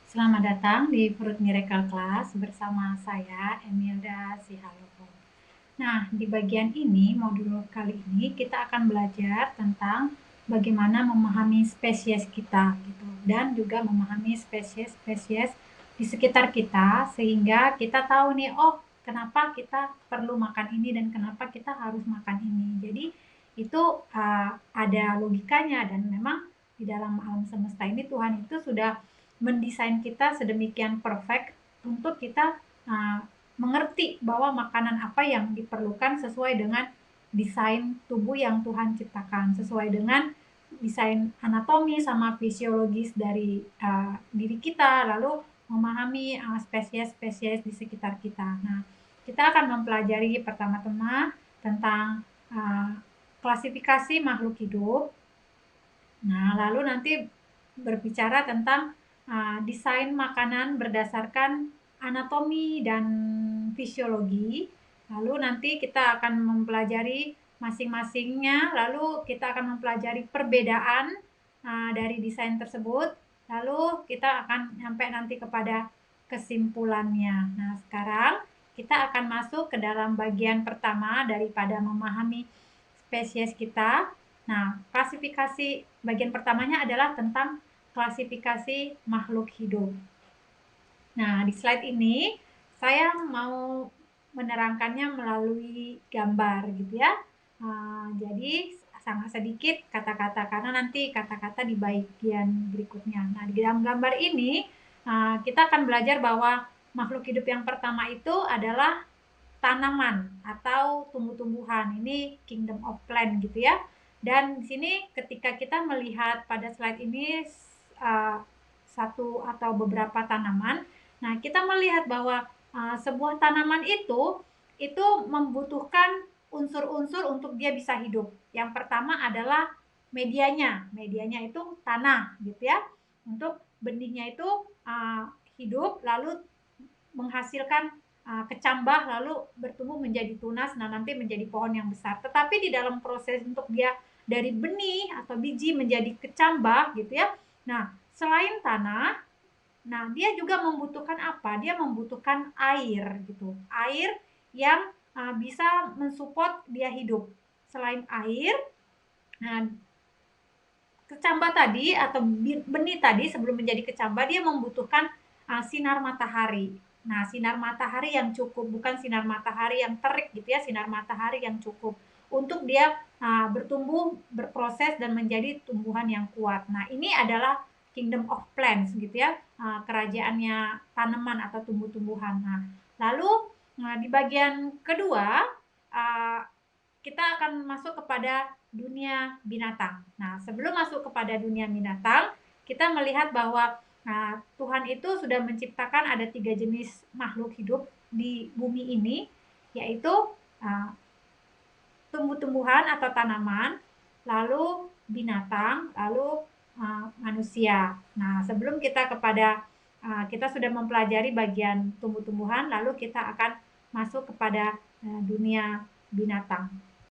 Selamat datang di Fruit Miracle Class bersama saya, Emilda Sihalopo. Nah, di bagian ini, modul kali ini, kita akan belajar tentang bagaimana memahami spesies kita, gitu, dan juga memahami spesies-spesies di sekitar kita, sehingga kita tahu nih, oh, kenapa kita perlu makan ini dan kenapa kita harus makan ini. Jadi, itu ada logikanya, dan memang di dalam alam semesta ini Tuhan itu sudah mendesain kita sedemikian perfect untuk kita mengerti bahwa makanan apa yang diperlukan sesuai dengan desain tubuh yang Tuhan ciptakan, sesuai dengan desain anatomi sama fisiologis dari diri kita, lalu memahami spesies-spesies di sekitar kita. Nah, kita akan mempelajari pertama-tama tentang klasifikasi makhluk hidup. Nah, lalu nanti berbicara tentang desain makanan berdasarkan anatomi dan fisiologi. Lalu nanti kita akan mempelajari masing-masingnya, lalu kita akan mempelajari perbedaan dari desain tersebut, lalu kita akan sampai nanti kepada kesimpulannya. Nah, sekarang kita akan masuk ke dalam bagian pertama daripada memahami spesies kita. Nah, klasifikasi bagian pertamanya adalah tentang klasifikasi makhluk hidup. Nah, di slide ini saya mau menerangkannya melalui gambar gitu ya. Jadi sangat sedikit kata-kata karena nanti kata-kata di bagian berikutnya. Nah, di dalam gambar ini kita akan belajar bahwa makhluk hidup yang pertama itu adalah tanaman atau tumbuh-tumbuhan. Ini kingdom of plant gitu ya. Dan di sini ketika kita melihat pada slide ini satu atau beberapa tanaman, nah kita melihat bahwa sebuah tanaman itu membutuhkan unsur-unsur untuk dia bisa hidup. Yang pertama adalah medianya. Medianya itu tanah gitu ya. Untuk benihnya itu hidup lalu menghasilkan kecambah lalu bertumbuh menjadi tunas, nah nanti menjadi pohon yang besar. Tetapi di dalam proses untuk dia dari benih atau biji menjadi kecambah gitu ya. Nah, selain tanah, nah dia juga membutuhkan apa? Dia membutuhkan air gitu. Air yang bisa mensupport dia hidup. Selain air, nah kecambah tadi atau benih tadi sebelum menjadi kecambah dia membutuhkan sinar matahari. Nah, sinar matahari yang cukup, bukan sinar matahari yang terik gitu ya, sinar matahari yang cukup untuk dia bertumbuh, berproses dan menjadi tumbuhan yang kuat. Nah, ini adalah kingdom of plants gitu ya, kerajaannya tanaman atau tumbuh-tumbuhan. Nah, lalu di bagian kedua kita akan masuk kepada dunia binatang. Nah, sebelum masuk kepada dunia binatang, kita melihat bahwa Tuhan itu sudah menciptakan ada 3 jenis makhluk hidup di bumi ini, yaitu tumbuh-tumbuhan atau tanaman, lalu binatang, lalu manusia. Nah, sebelum kita kita sudah mempelajari bagian tumbuh-tumbuhan, lalu kita akan masuk kepada dunia binatang.